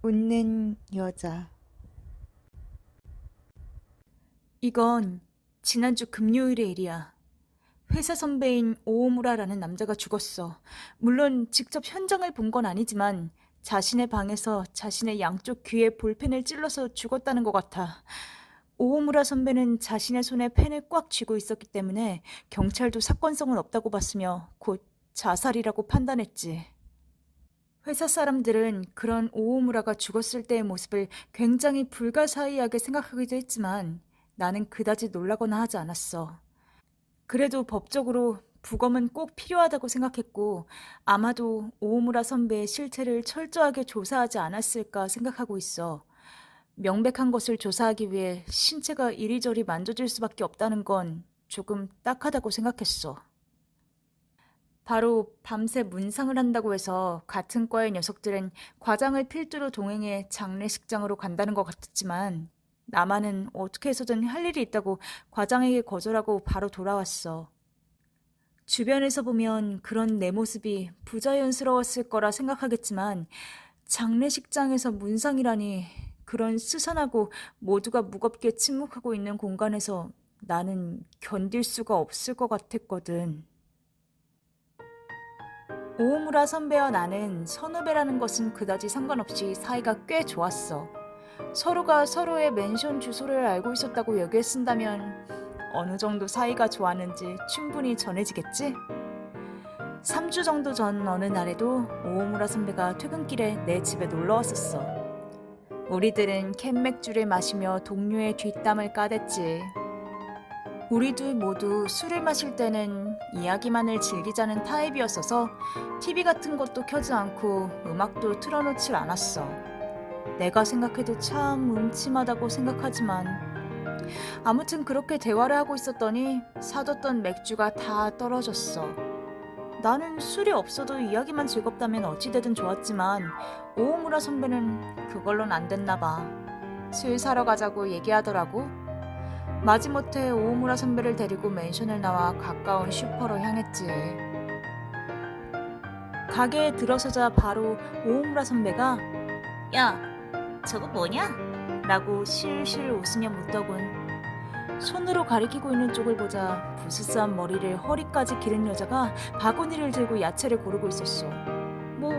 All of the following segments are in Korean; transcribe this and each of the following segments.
웃는 여자. 이건 지난주 금요일의 일이야. 회사 선배인 오오무라라는 남자가 죽었어. 물론 직접 현장을 본 건 아니지만 자신의 방에서 자신의 양쪽 귀에 볼펜을 찔러서 죽었다는 것 같아. 오오무라 선배는 자신의 손에 펜을 꽉 쥐고 있었기 때문에 경찰도 사건성은 없다고 봤으며 곧 자살이라고 판단했지. 회사 사람들은 그런 오오무라가 죽었을 때의 모습을 굉장히 불가사의하게 생각하기도 했지만 나는 그다지 놀라거나 하지 않았어. 그래도 법적으로 부검은 꼭 필요하다고 생각했고 아마도 오오무라 선배의 실체를 철저하게 조사하지 않았을까 생각하고 있어. 명백한 것을 조사하기 위해 신체가 이리저리 만져질 수밖에 없다는 건 조금 딱하다고 생각했어. 바로 밤새 문상을 한다고 해서 같은 과의 녀석들은 과장을 필두로 동행해 장례식장으로 간다는 것 같았지만 나만은 어떻게 해서든 할 일이 있다고 과장에게 거절하고 바로 돌아왔어. 주변에서 보면 그런 내 모습이 부자연스러웠을 거라 생각하겠지만 장례식장에서 문상이라니, 그런 스산하고 모두가 무겁게 침묵하고 있는 공간에서 나는 견딜 수가 없을 것 같았거든. 오오무라 선배와 나는 선후배라는 것은 그다지 상관없이 사이가 꽤 좋았어. 서로가 서로의 맨션 주소를 알고 있었다고 여기에 쓴다면 어느 정도 사이가 좋았는지 충분히 전해지겠지? 3주 정도 전 어느 날에도 오오무라 선배가 퇴근길에 내 집에 놀러 왔었어. 우리들은 캔맥주를 마시며 동료의 뒷담을 까댔지. 우리 둘 모두 술을 마실 때는 이야기만을 즐기자는 타입이었어서 TV 같은 것도 켜지 않고 음악도 틀어놓질 않았어. 내가 생각해도 참 음침하다고 생각하지만 아무튼 그렇게 대화를 하고 있었더니 사뒀던 맥주가 다 떨어졌어. 나는 술이 없어도 이야기만 즐겁다면 어찌되든 좋았지만 오오무라 선배는 그걸론 안 됐나 봐. 술 사러 가자고 얘기하더라고. 마지못해 오오무라 선배를 데리고 맨션을 나와 가까운 슈퍼로 향했지. 가게에 들어서자 바로 오오무라 선배가 "야, 저거 뭐냐?" 라고 실실 웃으며 묻더군. 손으로 가리키고 있는 쪽을 보자 부스스한 머리를 허리까지 기른 여자가 바구니를 들고 야채를 고르고 있었어. 뭐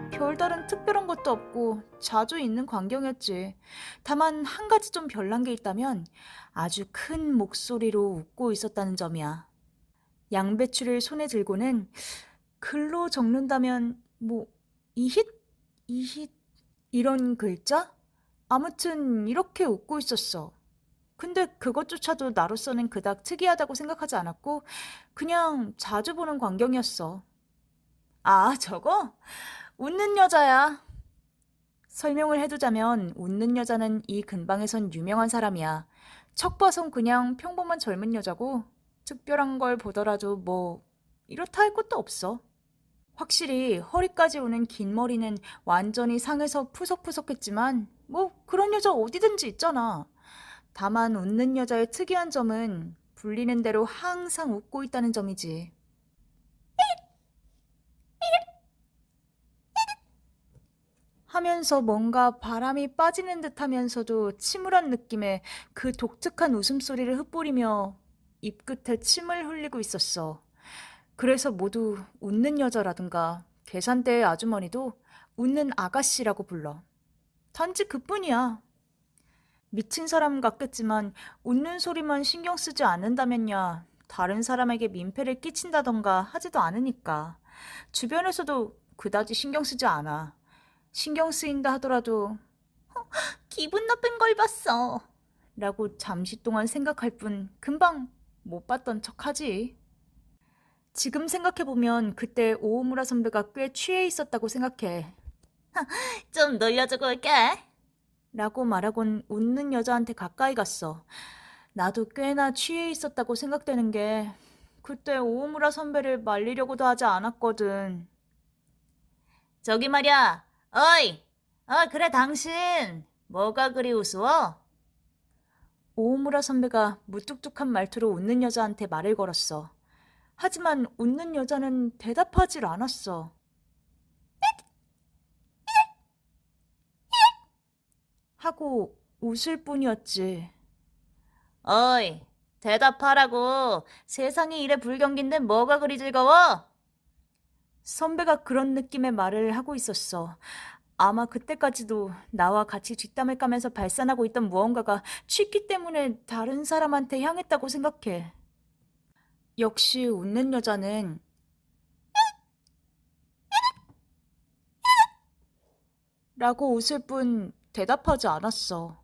별다른 특별한 것도 없고 자주 있는 광경이었지. 다만 한 가지 좀 별난 게 있다면 아주 큰 목소리로 웃고 있었다는 점이야. 양배추를 손에 들고는 글로 적는다면 뭐 이힛? 이힛? 이런 글자? 아무튼 이렇게 웃고 있었어. 근데 그것조차도 나로서는 그닥 특이하다고 생각하지 않았고 그냥 자주 보는 광경이었어. 아, 저거? 웃는 여자야. 설명을 해두자면 웃는 여자는 이 근방에선 유명한 사람이야. 척 봐선 그냥 평범한 젊은 여자고 특별한 걸 보더라도 뭐 이렇다 할 것도 없어. 확실히 허리까지 오는 긴 머리는 완전히 상해서 푸석푸석했지만 뭐 그런 여자 어디든지 있잖아. 다만 웃는 여자의 특이한 점은 불리는 대로 항상 웃고 있다는 점이지. 하면서 뭔가 바람이 빠지는 듯 하면서도 침울한 느낌의 그 독특한 웃음소리를 흩뿌리며 입끝에 침을 흘리고 있었어. 그래서 모두 웃는 여자라든가 계산대의 아주머니도 웃는 아가씨라고 불러. 단지 그뿐이야. 미친 사람 같겠지만 웃는 소리만 신경 쓰지 않는다면야 다른 사람에게 민폐를 끼친다던가 하지도 않으니까. 주변에서도 그다지 신경 쓰지 않아. 신경 쓰인다 하더라도 기분 나쁜 걸 봤어 라고 잠시 동안 생각할 뿐 금방 못 봤던 척하지. 지금 생각해보면 그때 오오무라 선배가 꽤 취해 있었다고 생각해. 좀 놀려주고 올게 라고 말하곤 웃는 여자한테 가까이 갔어. 나도 꽤나 취해 있었다고 생각되는 게 그때 오오무라 선배를 말리려고도 하지 않았거든. 저기 말이야. 어이! 그래, 당신. 뭐가 그리 우스워? 오오무라 선배가 무뚝뚝한 말투로 웃는 여자한테 말을 걸었어. 하지만 웃는 여자는 대답하질 않았어. 하고 웃을 뿐이었지. 어이, 대답하라고. 세상이 이래 불경기인데 뭐가 그리 즐거워? 선배가 그런 느낌의 말을 하고 있었어. 아마 그때까지도 나와 같이 뒷담을 까면서 발산하고 있던 무언가가 취기 때문에 다른 사람한테 향했다고 생각해. 역시 웃는 여자는 라고 웃을 뿐 대답하지 않았어.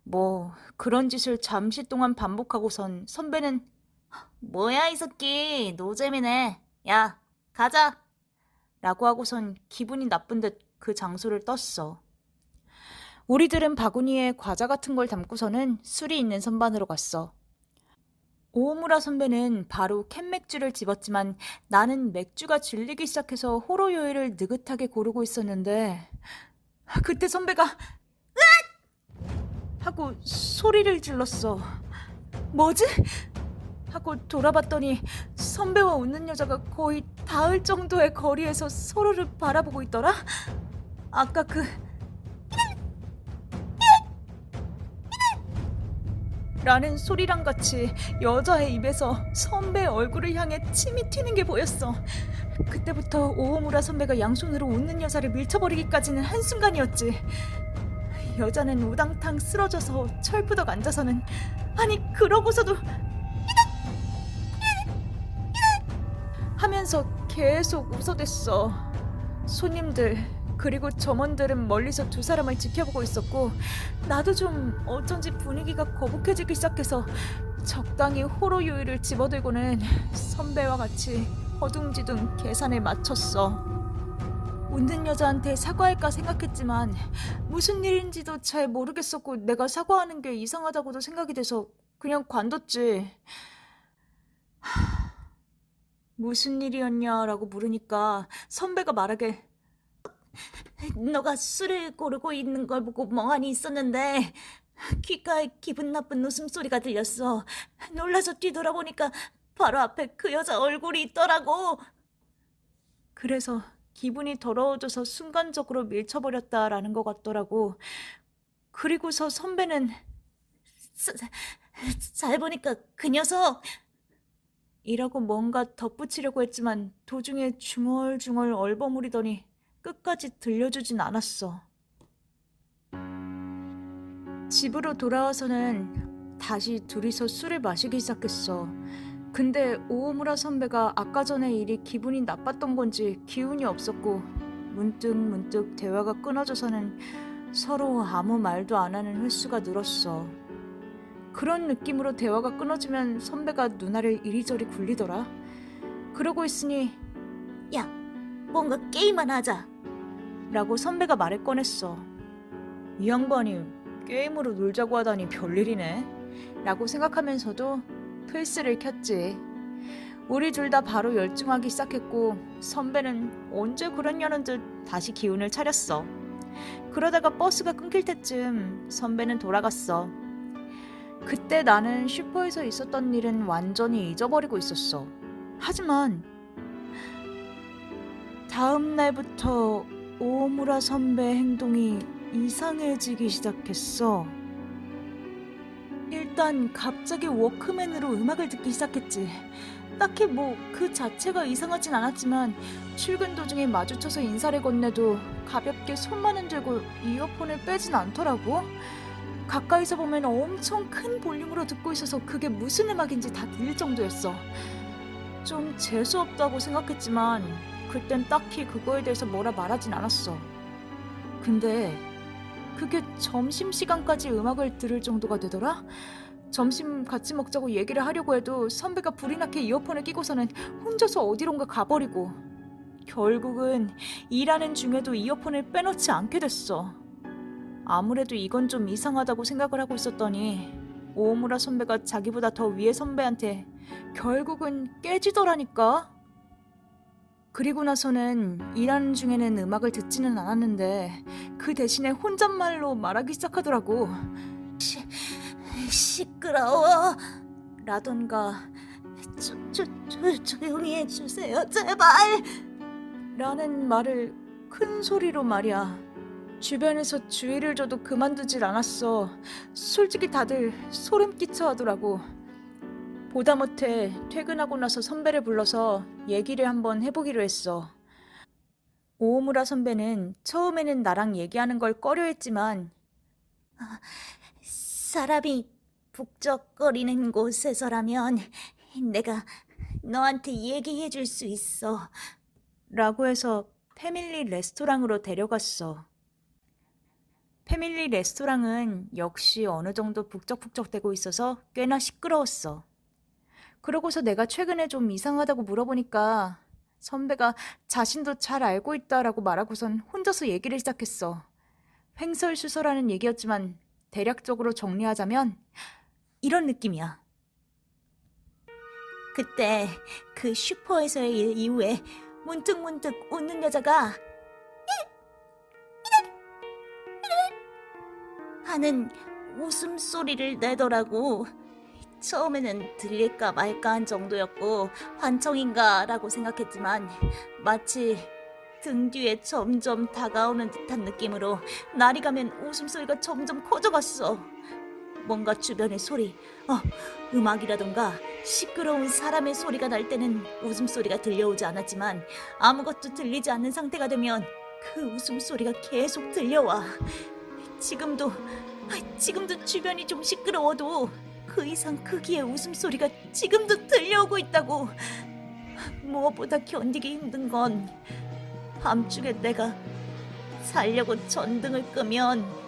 뭐 그런 짓을 잠시 동안 반복하고선 선배는 뭐야, 이 새끼. 노잼이네. 야, 가자. 라고 하고선 기분이 나쁜 듯 그 장소를 떴어. 우리들은 바구니에 과자 같은 걸 담고서는 술이 있는 선반으로 갔어. 오오무라 선배는 바로 캔맥주를 집었지만 나는 맥주가 질리기 시작해서 호로요이를 느긋하게 고르고 있었는데 그때 선배가 으악! 하고 소리를 질렀어. 뭐지? 하고 돌아봤더니 선배와 웃는 여자가 거의 닿을 정도의 거리에서 서로를 바라보고 있더라. 아까 그 라는 소리랑 같이 여자의 입에서 선배 얼굴을 향해 침이 튀는 게 보였어. 그때부터 오오무라 선배가 양손으로 웃는 여자를 밀쳐버리기까지는 한순간이었지. 여자는 우당탕 쓰러져서 철푸덕 앉아서는 아니 그러고서도 하면서 계속 웃어댔어. 손님들 그리고 점원들은 멀리서 두 사람을 지켜보고 있었고 나도 좀 어쩐지 분위기가 거북해지기 시작해서 적당히 호로요이를 집어들고는 선배와 같이 허둥지둥 계산에 맞췄어. 웃는 여자한테 사과할까 생각했지만 무슨 일인지도 잘 모르겠었고 내가 사과하는 게 이상하다고도 생각이 돼서 그냥 관뒀지. 무슨 일이었냐라고 물으니까 선배가 말하길 너가 술을 고르고 있는 걸 보고 멍하니 있었는데 귓가에 기분 나쁜 웃음소리가 들렸어. 놀라서 뒤돌아보니까 바로 앞에 그 여자 얼굴이 있더라고. 그래서 기분이 더러워져서 순간적으로 밀쳐버렸다라는 것 같더라고. 그리고서 선배는 자- 잘 보니까 그 녀석 이라고 뭔가 덧붙이려고 했지만 도중에 중얼중얼 얼버무리더니 끝까지 들려주진 않았어. 집으로 돌아와서는 다시 둘이서 술을 마시기 시작했어. 근데 오오무라 선배가 아까 전에 일이 기분이 나빴던 건지 기운이 없었고 문득문득 대화가 끊어져서는 서로 아무 말도 안 하는 횟수가 늘었어. 그런 느낌으로 대화가 끊어지면 선배가 누나를 이리저리 굴리더라. 그러고 있으니 야, 뭔가 게임만 하자. 라고 선배가 말을 꺼냈어. 이 양반이 게임으로 놀자고 하다니 별일이네 라고 생각하면서도 플스를 켰지. 우리 둘 다 바로 열중하기 시작했고 선배는 언제 그랬냐는 듯 다시 기운을 차렸어. 그러다가 버스가 끊길 때쯤 선배는 돌아갔어. 그때 나는 슈퍼에서 있었던 일은 완전히 잊어버리고 있었어. 하지만 다음 날부터 오오무라 선배 행동이 이상해지기 시작했어. 일단 갑자기 워크맨으로 음악을 듣기 시작했지. 딱히 뭐 그 자체가 이상하진 않았지만 출근 도중에 마주쳐서 인사를 건네도 가볍게 손만 흔들고 이어폰을 빼진 않더라고. 가까이서 보면 엄청 큰 볼륨으로 듣고 있어서 그게 무슨 음악인지 다 들릴 정도였어. 좀 재수없다고 생각했지만 그땐 딱히 그거에 대해서 뭐라 말하진 않았어. 근데 그게 점심시간까지 음악을 들을 정도가 되더라? 점심 같이 먹자고 얘기를 하려고 해도 선배가 불이 나게 이어폰을 끼고서는 혼자서 어디론가 가버리고 결국은 일하는 중에도 이어폰을 빼놓지 않게 됐어. 아무래도 이건 좀 이상하다고 생각을 하고 있었더니 오오무라 선배가 자기보다 더 위에 선배한테 결국은 깨지더라니까. 그리고 나서는 일하는 중에는 음악을 듣지는 않았는데 그 대신에 혼잣말로 말하기 시작하더라고. 시끄러워. 라던가 조용히 해주세요, 제발. 라는 말을 큰 소리로 말이야. 주변에서 주의를 줘도 그만두질 않았어. 솔직히 다들 소름 끼쳐 하더라고. 보다 못해 퇴근하고 나서 선배를 불러서 얘기를 한번 해보기로 했어. 오오무라 선배는 처음에는 나랑 얘기하는 걸 꺼려했지만 사람이 북적거리는 곳에서라면 내가 너한테 얘기해 줄 수 있어. 라고 해서 패밀리 레스토랑으로 데려갔어. 패밀리 레스토랑은 역시 어느 정도 북적북적대고 있어서 꽤나 시끄러웠어. 그러고서 내가 최근에 좀 이상하다고 물어보니까 선배가 자신도 잘 알고 있다라고 말하고선 혼자서 얘기를 시작했어. 횡설수설하는 얘기였지만 대략적으로 정리하자면 이런 느낌이야. 그때 그 슈퍼에서의 일 이후에 문득문득 웃는 여자가 하는 웃음소리를 내더라고. 처음에는 들릴까 말까 한 정도였고 환청인가 라고 생각했지만 마치 등 뒤에 점점 다가오는 듯한 느낌으로 날이 가면 웃음소리가 점점 커져갔어. 뭔가 주변의 소리, 음악이라던가 시끄러운 사람의 소리가 날 때는 웃음소리가 들려오지 않았지만 아무것도 들리지 않는 상태가 되면 그 웃음소리가 계속 들려와. 지금도 주변이 좀 시끄러워도 그 이상 크기의 웃음소리가 지금도 들려오고 있다고. 무엇보다 견디기 힘든 건 밤중에 내가 자려고 전등을 끄면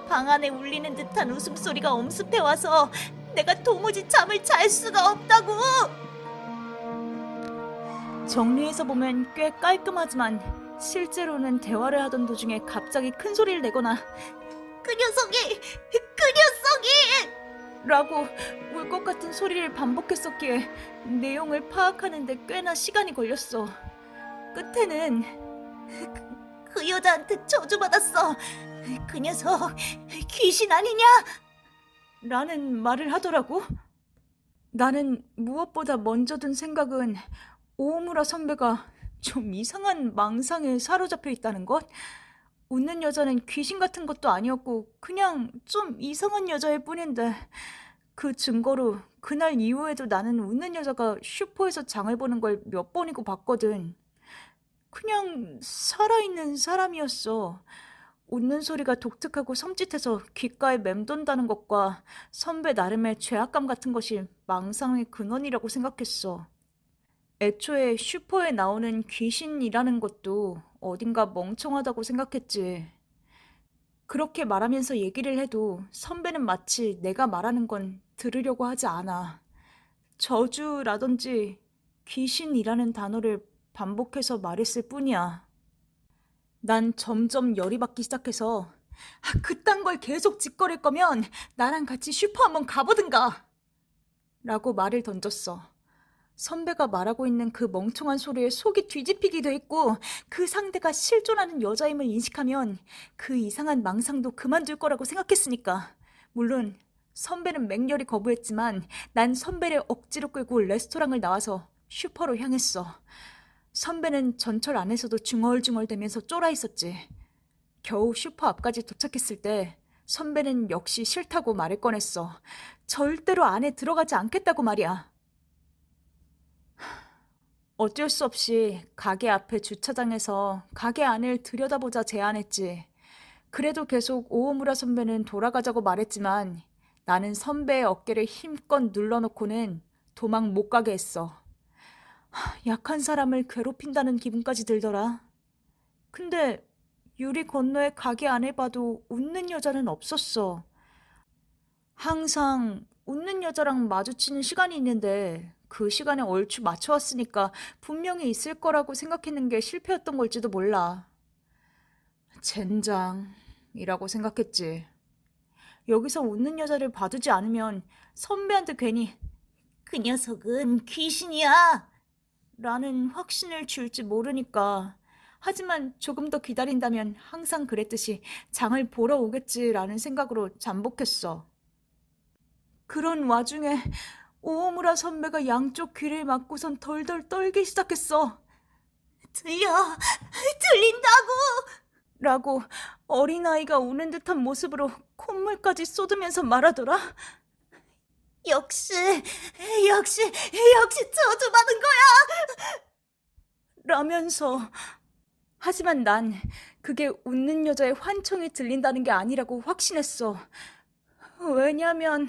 방 안에 울리는 듯한 웃음소리가 엄습해와서 내가 도무지 잠을 잘 수가 없다고. 정리해서 보면 꽤 깔끔하지만 실제로는 대화를 하던 도중에 갑자기 큰 소리를 내거나 그 녀석이 라고 울 것 같은 소리를 반복했었기에 내용을 파악하는데 꽤나 시간이 걸렸어. 끝에는 그 여자한테 저주받았어. 그 녀석 귀신 아니냐? 라는 말을 하더라고. 나는 무엇보다 먼저 든 생각은 오오무라 선배가 좀 이상한 망상에 사로잡혀 있다는 것? 웃는 여자는 귀신 같은 것도 아니었고 그냥 좀 이상한 여자일 뿐인데 그 증거로 그날 이후에도 나는 웃는 여자가 슈퍼에서 장을 보는 걸 몇 번이고 봤거든. 그냥 살아있는 사람이었어. 웃는 소리가 독특하고 섬찟해서 귓가에 맴돈다는 것과 선배 나름의 죄악감 같은 것이 망상의 근원이라고 생각했어. 애초에 슈퍼에 나오는 귀신이라는 것도 어딘가 멍청하다고 생각했지. 그렇게 말하면서 얘기를 해도 선배는 마치 내가 말하는 건 들으려고 하지 않아. 저주라든지 귀신이라는 단어를 반복해서 말했을 뿐이야. 난 점점 열이 받기 시작해서 그딴 걸 계속 짓거릴 거면 나랑 같이 슈퍼 한번 가보든가 라고 말을 던졌어. 선배가 말하고 있는 그 멍청한 소리에 속이 뒤집히기도 했고 그 상대가 실존하는 여자임을 인식하면 그 이상한 망상도 그만둘 거라고 생각했으니까. 물론 선배는 맹렬히 거부했지만 난 선배를 억지로 끌고 레스토랑을 나와서 슈퍼로 향했어. 선배는 전철 안에서도 중얼중얼대면서 쫄아 있었지. 겨우 슈퍼 앞까지 도착했을 때 선배는 역시 싫다고 말을 꺼냈어. 절대로 안에 들어가지 않겠다고 말이야. 어쩔 수 없이 가게 앞에 주차장에서 가게 안을 들여다보자 제안했지. 그래도 계속 오오무라 선배는 돌아가자고 말했지만 나는 선배의 어깨를 힘껏 눌러놓고는 도망 못 가게 했어. 약한 사람을 괴롭힌다는 기분까지 들더라. 근데 유리 건너에 가게 안에 봐도 웃는 여자는 없었어. 항상 웃는 여자랑 마주치는 시간이 있는데 그 시간에 얼추 맞춰왔으니까 분명히 있을 거라고 생각했는 게 실패였던 걸지도 몰라. 젠장이라고 생각했지. 여기서 웃는 여자를 봐두지 않으면 선배한테 괜히 그 녀석은 귀신이야 라는 확신을 줄지 모르니까. 하지만 조금 더 기다린다면 항상 그랬듯이 장을 보러 오겠지라는 생각으로 잠복했어. 그런 와중에 오오무라 선배가 양쪽 귀를 막고선 덜덜 떨기 시작했어. 들린다고. 라고 어린아이가 우는 듯한 모습으로 콧물까지 쏟으면서 말하더라. 역시 저주받은 거야! 라면서. 하지만 난 그게 웃는 여자의 환청이 들린다는 게 아니라고 확신했어. 왜냐면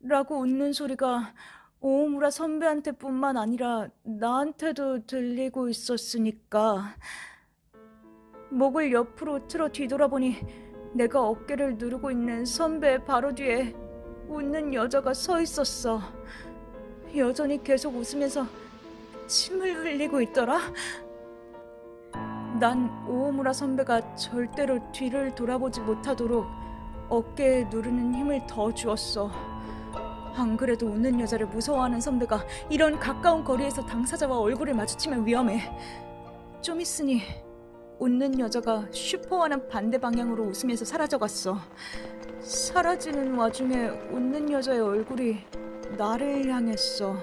라고 웃는 소리가 오우무라 선배한테뿐만 아니라 나한테도 들리고 있었으니까. 목을 옆으로 틀어 뒤돌아보니 내가 어깨를 누르고 있는 선배의 바로 뒤에 웃는 여자가 서 있었어. 여전히 계속 웃으면서 침을 흘리고 있더라. 난 오오무라 선배가 절대로 뒤를 돌아보지 못하도록 어깨에 누르는 힘을 더 주었어. 안 그래도 웃는 여자를 무서워하는 선배가 이런 가까운 거리에서 당사자와 얼굴을 마주치면 위험해. 좀 있으니 웃는 여자가 슈퍼와는 반대 방향으로 웃으면서 사라져갔어. 사라지는 와중에 웃는 여자의 얼굴이 나를 향했어.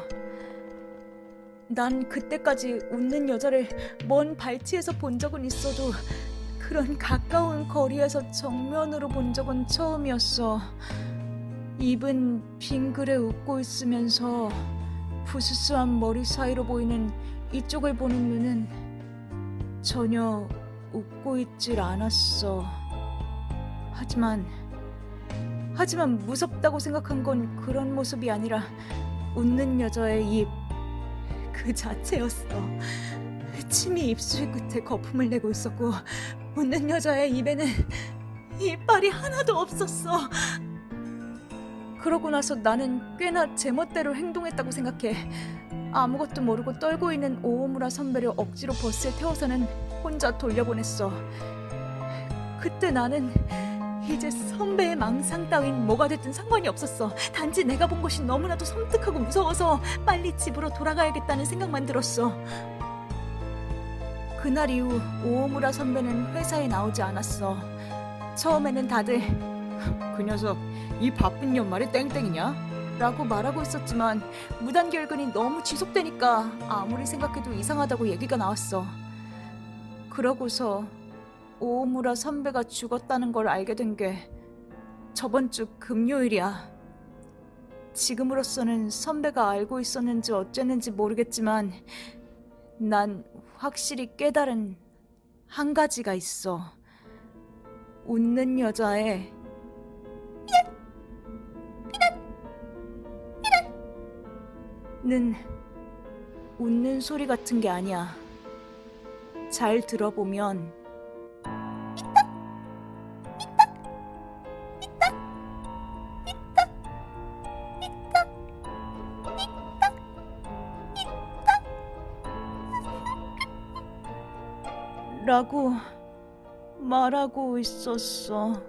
난 그때까지 웃는 여자를 먼 발치에서 본 적은 있어도 그런 가까운 거리에서 정면으로 본 적은 처음이었어. 입은 빙그레 웃고 있으면서 부스스한 머리 사이로 보이는 이쪽을 보는 눈은 전혀 웃고 있질 않았어. 하지만 무섭다고 생각한 건 그런 모습이 아니라 웃는 여자의 입 그 자체였어. 침이 입술 끝에 거품을 내고 있었고 웃는 여자의 입에는 이빨이 하나도 없었어. 그러고 나서 나는 꽤나 제멋대로 행동했다고 생각해. 아무것도 모르고 떨고 있는 오오무라 선배를 억지로 버스에 태워서는 혼자 돌려보냈어. 그때 나는 이제 선배의 망상 따윈 뭐가 됐든 상관이 없었어. 단지 내가 본 것이 너무나도 섬뜩하고 무서워서 빨리 집으로 돌아가야겠다는 생각만 들었어. 그날 이후 오오무라 선배는 회사에 나오지 않았어. 처음에는 다들 그 녀석 이 바쁜 연말에 땡땡이냐? 라고 말하고 있었지만 무단결근이 너무 지속되니까 아무리 생각해도 이상하다고 얘기가 나왔어. 그러고서 오오무라 선배가 죽었다는 걸 알게 된 게 저번 주 금요일이야. 지금으로서는 선배가 알고 있었는지 어쨌는지 모르겠지만 난 확실히 깨달은 한 가지가 있어. 웃는 여자의 는 웃는 소리 같은 게 아니야. 잘 들어보면 라고 말하고 있었어.